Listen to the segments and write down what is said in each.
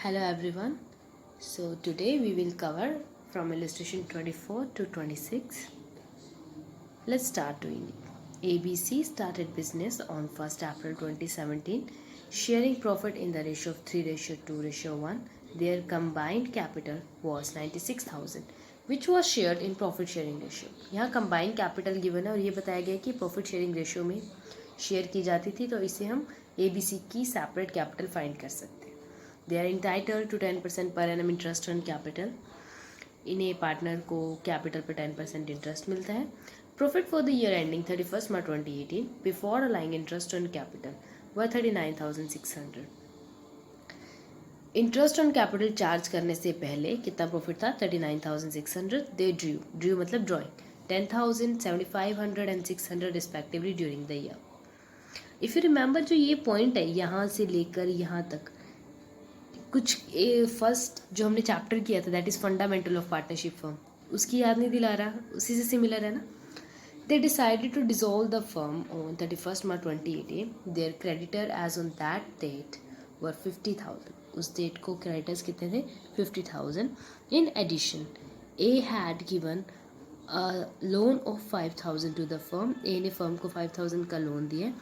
Hello everyone. So today we will cover from illustration 24 to 26. Let's start doing it. ABC started business on 1st April 2017, sharing profit in the ratio of 3:2:1. Their combined capital was 96,000, which was shared in profit sharing ratio. यहाँ combined capital given है और ये बताया गया कि profit sharing ratio में share की जाती थी, तो इसे हम ABC की separate capital find कर सकते हैं. They are entitled to 10% per annum interest on capital. इन्हें पार्टनर को कैपिटल पर 10% इंटरेस्ट मिलता है. Profit for the year ending 31 March 2018 before allowing interest on capital was 39,600. Interest on capital charge करने से पहले कितना प्रॉफिट था? 39,600. दे ड्रू मतलब drawing 10,000, 7,500 and 600 respectively during the year. If you remember, जो ये पॉइंट है यहाँ से लेकर यहाँ तक कुछ फर्स्ट जो हमने चैप्टर किया था, that is fundamental of partnership firm, उसकी याद नहीं दिला रहा, उसी से सिमिलर है ना. They decided to dissolve the firm on 31 March 2018. Their creditor as on that date were 50,000. उस डेट को क्रेडिटर्स कितने थे? 50,000. In addition A had given loan of 5,000 to the firm. A ने फर्म को 5,000 का लोन दिया.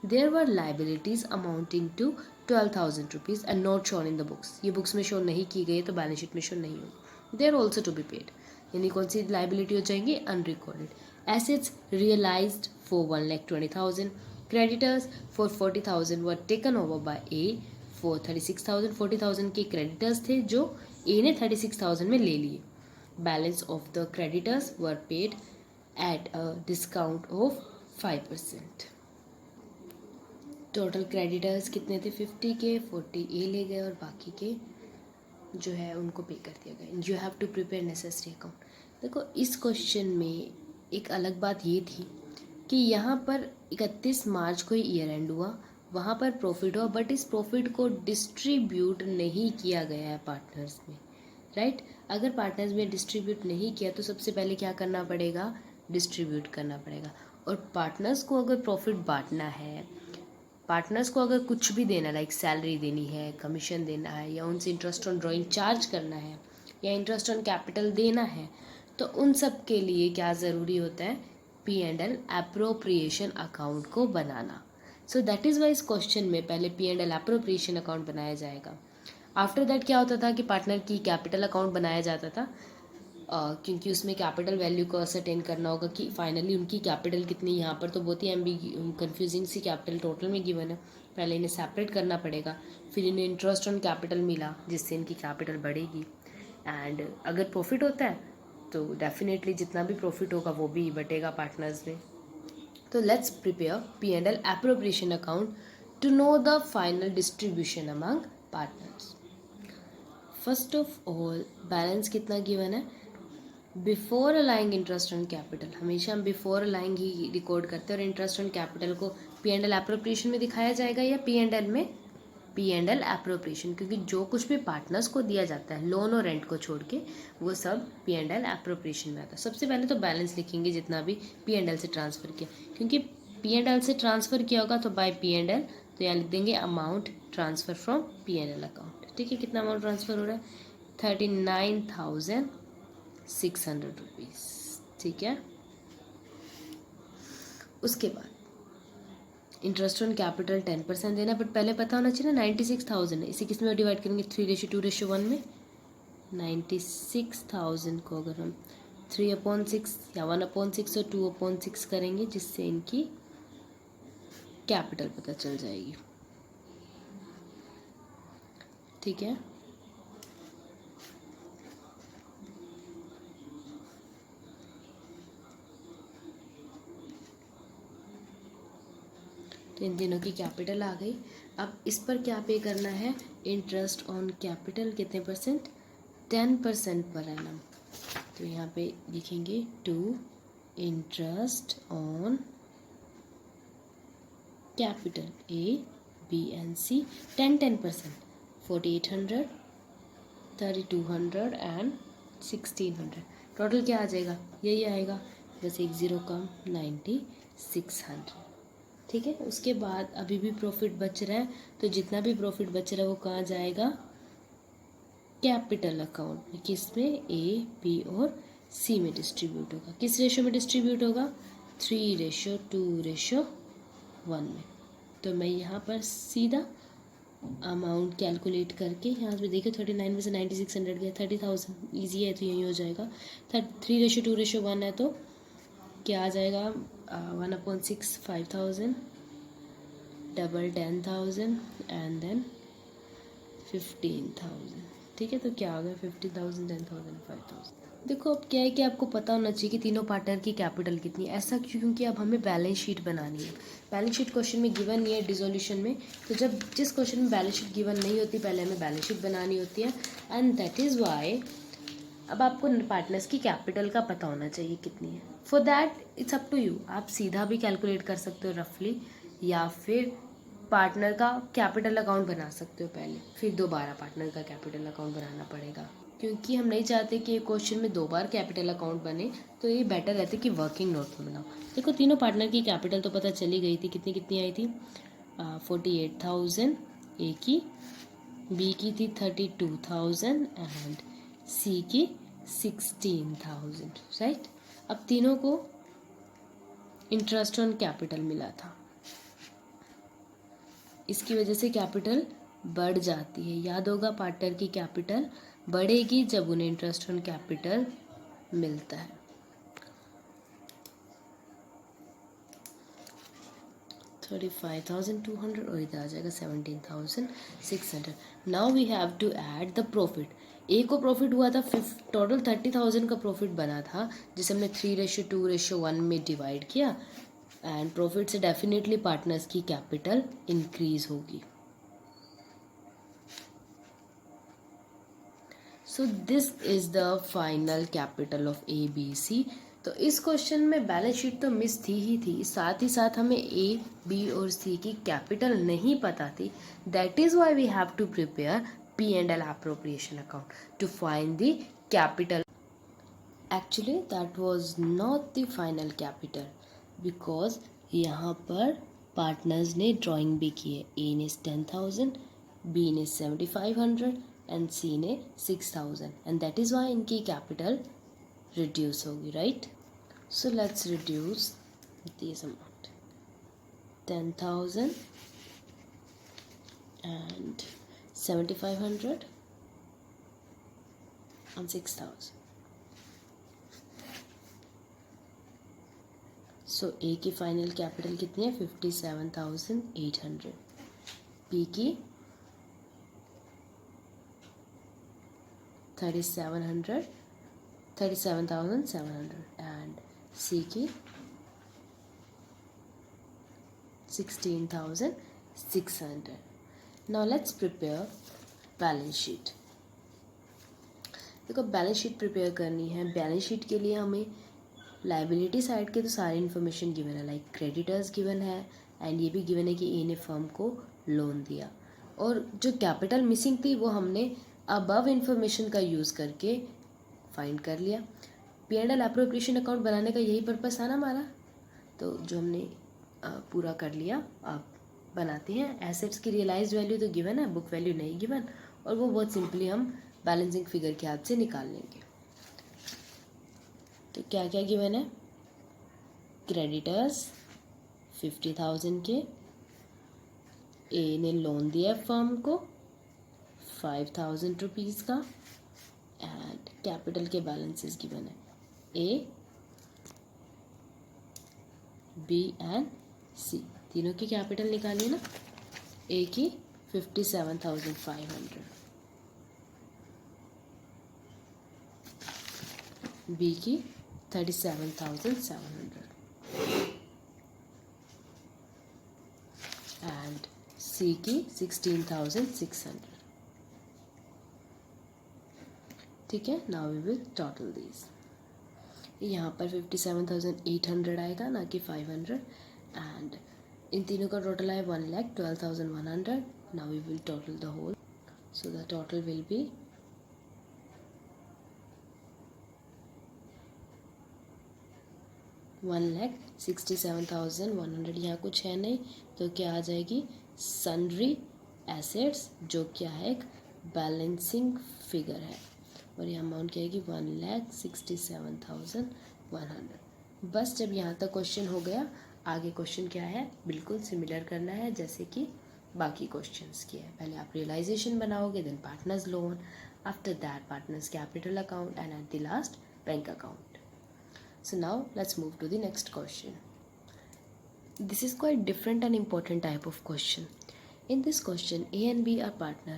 There were liabilities amounting to 12,000 rupees and not shown in the books. ये books में शो नहीं की गई तो बैलेंस शीट में शो नहीं होगी. They are also to be paid. यानी कौन सी लाइबिलिटी हो जाएंगी? Unrecorded. Assets realised for 1,20,000. Creditors for 40,000 were taken over by A for 36,000. 40,000 के क्रेडिटर्स थे जो ए ने 36,000 में ले लिए. Balance of the creditors were paid at a discount of 5%. Total creditors कितने थे? 50 के. 40 ए ले गए और बाकी के जो है उनको पे कर दिया गया. You have to prepare necessary account. देखो, इस क्वेश्चन में एक अलग बात ये थी कि यहाँ पर 31 मार्च को ही ईयर एंड हुआ, वहाँ पर प्रॉफिट हुआ, बट इस प्रॉफिट को डिस्ट्रीब्यूट नहीं किया गया है पार्टनर्स में, राइट. अगर पार्टनर्स में डिस्ट्रीब्यूट नहीं किया तो सबसे पहले क्या करना पड़ेगा? डिस्ट्रीब्यूट करना पड़ेगा. और पार्टनर्स को अगर प्रॉफिट बांटना है, पार्टनर्स को अगर कुछ भी देना, लाइक सैलरी देनी है, कमीशन देना है, या उनसे इंटरेस्ट ऑन ड्राइंग चार्ज करना है, या इंटरेस्ट ऑन कैपिटल देना है, तो उन सब के लिए क्या ज़रूरी होता है? P&L अप्रोप्रिएशन अकाउंट को बनाना. सो दैट इज़ वाई इस क्वेश्चन में पहले P&L अप्रोप्रिएशन अकाउंट बनाया जाएगा. आफ्टर दैट क्या होता था कि पार्टनर की कैपिटल अकाउंट बनाया जाता था, क्योंकि उसमें कैपिटल वैल्यू को असरटेन करना होगा कि फाइनली उनकी कैपिटल कितनी. यहाँ पर तो बहुत ही कंफ्यूजिंग सी कैपिटल टोटल में गिवन है. पहले इन्हें सेपरेट करना पड़ेगा, फिर इन्हें इंटरेस्ट ऑन कैपिटल मिला जिससे इनकी कैपिटल बढ़ेगी. एंड अगर प्रॉफिट होता है तो डेफिनेटली जितना भी प्रॉफिट होगा वो भी बटेगा पार्टनर्स में. तो let's prepare P&L appropriation account to know the final distribution among partners. First of all, balance कितना गिवन है? Before allowing interest on capital, हमेशा हम बिफोर अलाइंग ही रिकॉर्ड करते हैं. और इंटरेस्ट ऑन कैपिटल को P&L अप्रोप्रिएशन में दिखाया जाएगा या P&L में? P&L अप्रोप्रिएशन, क्योंकि जो कुछ भी पार्टनर्स को दिया जाता है लोन और रेंट को छोड़ के, वो सब P&L अप्रोप्रिएशन में आता है. सबसे पहले तो बैलेंस लिखेंगे जितना भी P&L से ट्रांसफ़र किया, क्योंकि P&L से ट्रांसफ़र किया होगा तो बाय P&L, तो यहाँ लिख देंगे amount transfer from P&L account. ठीक है, कितना अमाउंट ट्रांसफ़र हो रहा है? 39,600 रुपीज़. ठीक है. उसके बाद इंटरेस्ट ऑन कैपिटल 10% देना, बट पहले पता होना चाहिए ना 96,000 है. इसे किस में डिवाइड करेंगे? 3:2:1 में. 96,000 को अगर हम 3/6 या 1/6 और 2/6 करेंगे, जिससे इनकी कैपिटल पता चल जाएगी. ठीक है. तो इन दिनों की कैपिटल आ गई. अब इस पर क्या पे करना है? इंटरेस्ट ऑन कैपिटल कितने परसेंट? 10% per annum. तो यहाँ पे लिखेंगे to interest on capital A, B and C 10%. 4,800, 3,200 and 1,600. Total क्या आ जाएगा? यही आएगा, बस एक ज़ीरो कम, 9,600. ठीक है. उसके बाद अभी भी प्रॉफिट बच रहा है, तो जितना भी प्रॉफिट बच रहा है वो कहाँ जाएगा? कैपिटल अकाउंट में, किस में, ए, बी और सी में डिस्ट्रीब्यूट होगा। किस रेशो में डिस्ट्रीब्यूट होगा, 3:2:1 में। तो मैं यहाँ पर सीधा अमाउंट कैलकुलेट करके यहाँ पे देखिए 39 में से 9600 गया, 30,000 ईजी है तो यही हो जाएगा। 3:2:1 है तो क्या आ जाएगा, 1/6 5,000, डबल 10,000 एंड देन 15,000। ठीक है, तो क्या आ गया 50,000, 10,000, 5,000। देखो अब क्या है कि आपको पता होना चाहिए कि तीनों पार्टनर की कैपिटल कितनी है। ऐसा क्यों, क्योंकि अब हमें बैलेंस शीट बनानी है। बैलेंस शीट क्वेश्चन में गिवन नहीं है डिसोल्यूशन में, तो जब जिस क्वेश्चन में बैलेंस शीट गिवन नहीं होती पहले हमें बैलेंस शीट बनानी होती है। एंड दैट इज़ वाई अब आपको पार्टनर्स की कैपिटल का पता होना चाहिए कितनी है। For that it's up to you, आप सीधा भी कैलकुलेट कर सकते हो रफली, या फिर पार्टनर का कैपिटल अकाउंट बना सकते हो पहले, फिर दोबारा पार्टनर का कैपिटल अकाउंट बनाना पड़ेगा। क्योंकि हम नहीं चाहते कि एक क्वेश्चन में 2 बार कैपिटल अकाउंट बने, तो ये बेटर रहता है कि वर्किंग नोट में बनाओ। देखो तीनों पार्टनर की कैपिटल तो पता चली गई थी, कितनी कितनी आई थी, 48,000 ए की, बी की थी 32,000 एंड सी की 16,000, राइट। अब तीनों को इंटरेस्ट ऑन कैपिटल मिला था, इसकी वजह से कैपिटल बढ़ जाती है। याद होगा पार्टनर की कैपिटल बढ़ेगी जब उन्हें इंटरेस्ट ऑन कैपिटल मिलता है। $35,200 और इधर आ जाएगा 17,600। Now we have to add the profit. A को प्रॉफिट हुआ था टोटल 30,000 का प्रॉफिट बना था, जिसे हमने 3:2:1 में डिवाइड किया। एंड प्रॉफिट से डेफिनेटली पार्टनर्स की कैपिटल इंक्रीज होगी। So this is the final capital of A B C. तो इस क्वेश्चन में बैलेंस शीट तो मिस थी ही थी, साथ ही साथ हमें ए बी और सी की कैपिटल नहीं पता थी। That is why we have to prepare P&L appropriation account to find the capital. Actually that was not the final capital because यहाँ पर पार्टनर्स ने ड्राइंग भी की है। ए ने 10,000, बी ने 7,500 एंड सी ने 6,000 एंड दैट इज़ वाई इनकी कैपिटल रिड्यूस होगी, right. So let's reduce this amount, 10,000 and 7,500 and 6,000. सो ए की फाइनल कैपिटल कितनी है, 57,800, बी की 37,700 एंड सी की 16,600. Now let's prepare balance sheet. देखो बैलेंस शीट प्रिपेयर करनी है। बैलेंस शीट के लिए हमें लाइबिलिटी साइड के तो सारी इन्फॉर्मेशन गिवन है, लाइक क्रेडिटर्स गिवन है एंड ये भी गिवन है कि ए ने फर्म को लोन दिया, और जो कैपिटल मिसिंग थी वो हमने अबव इन्फॉर्मेशन का यूज़ करके फाइंड कर लिया। P&L एप्रोप्रिएशन अकाउंट बनाने का यही पर्पस था ना हमारा, तो जो हमने पूरा कर लिया। अब बनाते हैं। एसेट्स की रियलाइज्ड वैल्यू तो गिवन है, बुक वैल्यू नहीं गिवन, और वो बहुत सिंपली हम बैलेंसिंग फिगर के हाथ से निकाल लेंगे। तो क्या क्या गिवन है, क्रेडिटर्स 50,000 के, ए ने लोन दिया फर्म को 5,000 रुपीज़ का, एंड कैपिटल के बैलेंसेस गिवन है, ए बी एंड सी, तीनों की कैपिटल निकालिए ना। ए की 57,500, बी की 37,700 एंड सी की 16,600। ठीक है, now we will total these. यहाँ पर 57,800 आएगा, ना कि 500, एंड इन तीनों का टोटल आए 1,12,100। Now we will total the whole, so the total will be 1,67,100। यहाँ कुछ है नहीं तो क्या आ जाएगी, सन्ड्री एसेट्स, जो क्या है एक बैलेंसिंग फिगर है और ये अमाउंट क्या है कि 1,67,100। बस जब यहाँ तक क्वेश्चन हो गया, आगे क्वेश्चन क्या है, बिल्कुल सिमिलर करना है जैसे कि बाकी क्वेश्चंस किए हैं। पहले आप रियलाइजेशन बनाओगे, then partners loan, after that partners capital account and at the last bank account. So now let's move to the next question. This is quite different and important type of question. In this question, A and B are partner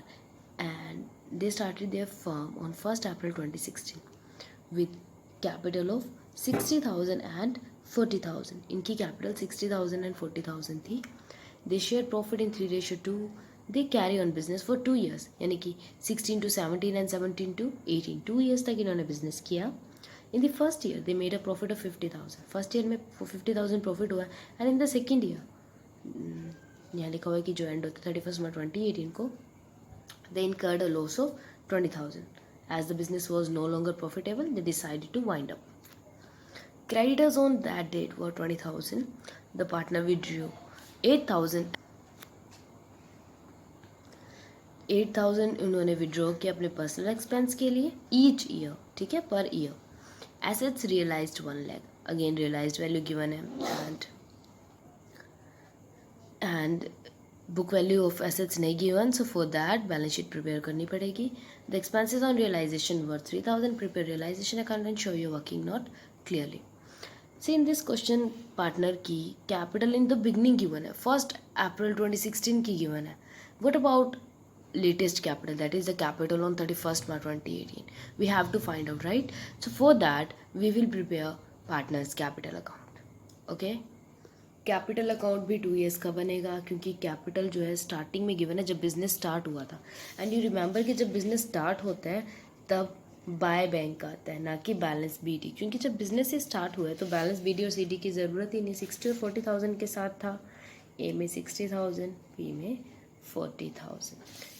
and they started their firm on 1st April 2016 with capital of 60,000 and 40,000. इनकी capital 60,000 and 40,000 थी. They share profit in 3:2. They carry on business for 2 years. यानी कि 16 to 17 and 17 to 18. 2 years तक इन्होंने business किया. In the first year, they made a profit of 50,000. First year में 50,000 profit हुआ. And in the second year, यहाँ लिखा हुआ है कि जो end होता है 31 March 2018 को, they incurred a loss of 20,000. As the business was no longer profitable, they decided to wind up. Creditors on that date were 20,000. The partner withdrew 8,000. 8,000 उन्होंने विड्रॉ किया अपने पर्सनल एक्सपेंस के लिए ईच ईयर, ठीक है, per year. Assets realized 1 lakh. Again realized value given है and book value of assets नहीं given, so for that balance sheet prepare करनी पड़ेगी. The expenses on realization were 3,000. Prepare realization account and show your working note clearly. See in this question partner की capital in the beginning given है, 1st April 2016 की given है. What about latest capital, that is the capital on 31st March 2018? We have to find out, right? So for that we will prepare partners capital account. Okay, capital account भी 2 years का बनेगा क्योंकि capital जो है starting में given है जब business start हुआ था. एंड यू रिमेंबर कि जब बिजनेस स्टार्ट होता है तब बाय बैंक आता है, ना कि बैलेंस बीडी, क्योंकि जब बिजनेस ही स्टार्ट हुआ है तो बैलेंस बीडी और सीडी की ज़रूरत ही नहीं. 60 और 40,000 के साथ था. ए में 60,000, बी में 40,000.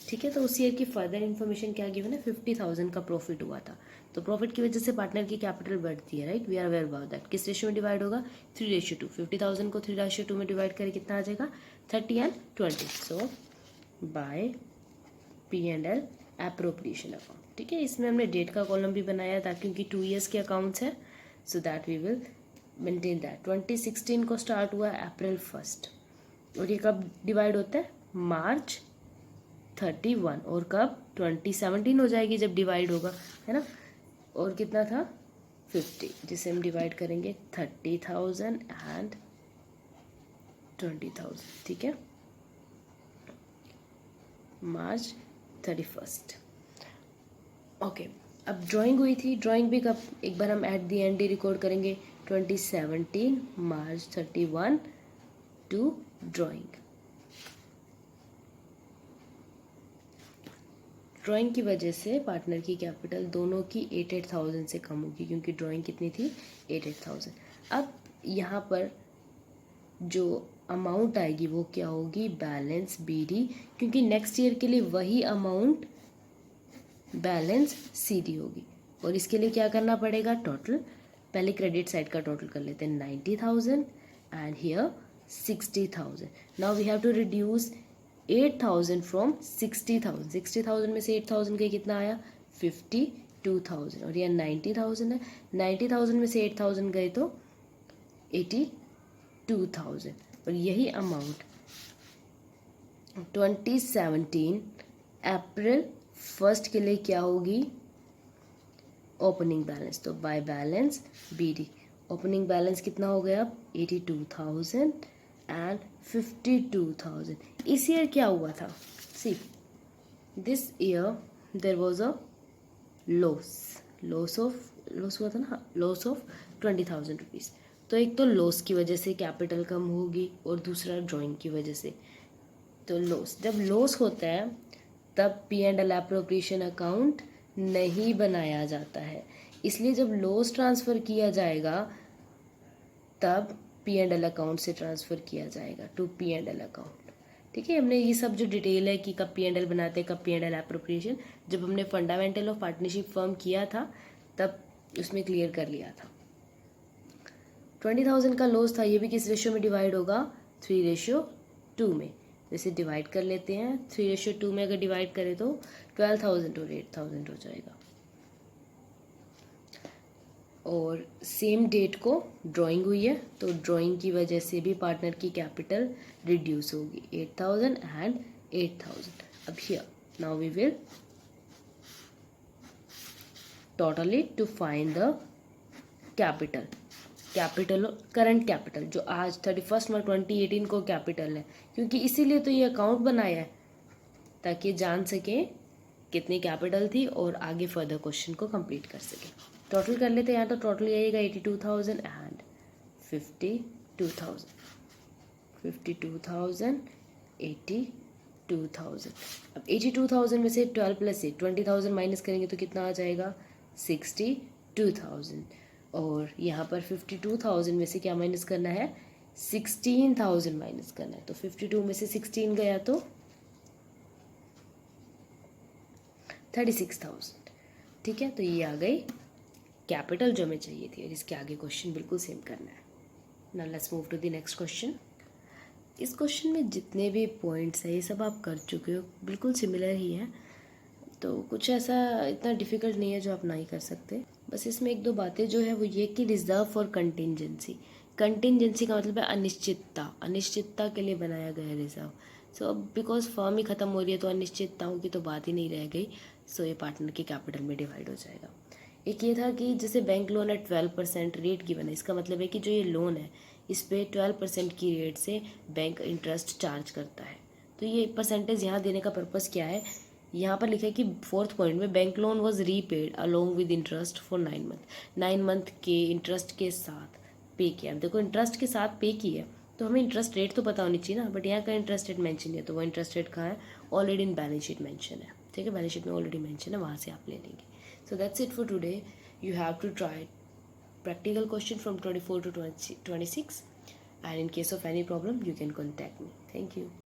ठीक है, तो उस ईयर की फर्दर इन्फॉर्मेशन क्या गिवन है, 50,000 का प्रॉफिट हुआ था. तो प्रॉफिट की वजह से पार्टनर की कैपिटल बढ़ती है, right? We are aware about that. किस रेशियो में डिवाइड होगा, 3:2. 50,000 को 3:2 में डिवाइड करें कितना आ जाएगा, 30 and 20. So by P&L appropriation account. ठीक है, इसमें हमने डेट का कॉलम भी बनाया था क्योंकि 2 years के अकाउंट्स है, so that we will maintain that. 2016 को स्टार्ट हुआ April 1st और ये कब डिवाइड होता है, March 31. और कब, 2017 हो जाएगी जब डिवाइड होगा, है ना. और कितना था, 50, जिसे हम डिवाइड करेंगे 30,000 एंड 20,000. ठीक है, March 31st. ओके, अब ड्राइंग हुई थी. ड्राइंग भी कब, एक बार हम at the and D record करेंगे, 2017 March 31 टू ड्राइंग. ड्राइंग की वजह से पार्टनर की कैपिटल दोनों की 8,000 से कम होगी क्योंकि ड्राइंग कितनी थी, 8,000. अब यहाँ पर जो अमाउंट आएगी वो क्या होगी, बैलेंस बीडी, क्योंकि नेक्स्ट ईयर के लिए वही अमाउंट बैलेंस सीडी होगी. और इसके लिए क्या करना पड़ेगा, टोटल. पहले क्रेडिट साइड का टोटल कर लेते हैं, 90,000 and here 60,000. Now we have to reduce 8,000 from 60,000. 60,000 में से 8,000 का कितना आया, 52,000. और यह 90,000 है. 90,000 में से 8,000 गए तो 82,000. और यही अमाउंट 2017 April 1st के लिए क्या होगी, ओपनिंग बैलेंस. तो by balance BD opening balance कितना हो गया, 82,000 एंड 52,000. इस ईयर क्या हुआ था, see this year there was a loss हुआ था ना, लॉस ऑफ 20,000 रुपीज़. तो एक तो लॉस की वजह से कैपिटल कम होगी और दूसरा ड्राइंग की वजह से. तो लॉस, जब लॉस होता है तब P&L एप्रोप्रिएशन अकाउंट नहीं बनाया जाता है. इसलिए जब लॉस ट्रांसफ़र किया जाएगा तब P&L अकाउंट से ट्रांसफ़र किया जाएगा टू P&L अकाउंट. ठीक है, हमने ये सब जो डिटेल है कि कब P&L बनाते हैं, कब P&L एप्रोप्रिएशन, जब हमने फंडामेंटल ऑफ पार्टनरशिप फॉर्म किया था तब उसमें क्लियर कर लिया था. 20,000 का लॉस था, ये भी किस रेशियो में डिवाइड होगा, 3:2 में. वैसे डिवाइड कर लेते हैं, 3:2 में अगर डिवाइड करें तो 12,000 और 8,000 हो जाएगा। और सेम डेट को ड्राइंग हुई है, तो ड्राइंग की वजह से भी पार्टनर की कैपिटल रिड्यूस होगी, 8,000 एंड 8,000। अब here now we will total it to find the capital current capital, जो आज 31 मार्च 2018 को कैपिटल है, क्योंकि इसीलिए तो ये अकाउंट बनाया है ताकि जान सके कितनी कैपिटल थी और आगे फर्दर क्वेश्चन को कंप्लीट कर सके। टोटल कर लेते हैं, यहाँ तो टोटल आएगा 82,000 एंड 52,000, 52,000, 82,000। अब 82,000 में से 12 प्लस 20,000 माइनस करेंगे तो कितना आ जाएगा, 62,000। और यहाँ पर 52,000 में से क्या माइनस करना है, 16,000 माइनस करना है। तो 52 में से 16 गया तो 36,000। ठीक है, तो ये आ गई कैपिटल जो हमें चाहिए थी, और इसके आगे क्वेश्चन बिल्कुल सेम करना है। Now let's move to the next question. इस क्वेश्चन में जितने भी पॉइंट्स हैं ये सब आप कर चुके हो, बिल्कुल सिमिलर ही हैं, तो कुछ ऐसा इतना डिफ़िकल्ट नहीं है जो आप नहीं कर सकते। बस इसमें एक दो बातें जो है वो ये कि रिजर्व फॉर कंटिजेंसी, कंटिजेंसी का मतलब है अनिश्चितता, अनिश्चितता के लिए बनाया गया है रिजर्व। सो अब बिकॉज फर्म ही ख़त्म हो रही है तो अनिश्चितताओं की तो बात ही नहीं रह गई, सो ये पार्टनर के कैपिटल में डिवाइड हो जाएगा। एक ये था कि जैसे बैंक लोन है 12% रेट की बना, इसका मतलब है कि जो ये लोन है इस पर 12% की रेट से बैंक इंटरेस्ट चार्ज करता है। तो ये परसेंटेज यहाँ देने का पर्पज़ क्या है, यहाँ पर लिखा है कि 4th पॉइंट में bank loan was repaid along with interest for 9 month, 9 month के इंटरेस्ट के साथ पे किया। देखो इंटरेस्ट के साथ पे की है तो हमें इंटरेस्ट रेट तो पता होनी चाहिए ना, बट यहाँ का इंटरेस्ट रेट मेंशन है, तो वो इंटरेस्ट रेट कहाँ है, already in balance sheet mention है। ठीक है, बैलेंस शीट में ऑलरेडी मेंशन है, वहाँ से आप ले लेंगे। So that's it for today. You have to try practical question from 24 to 26, and in case of any problem you can contact me. Thank you.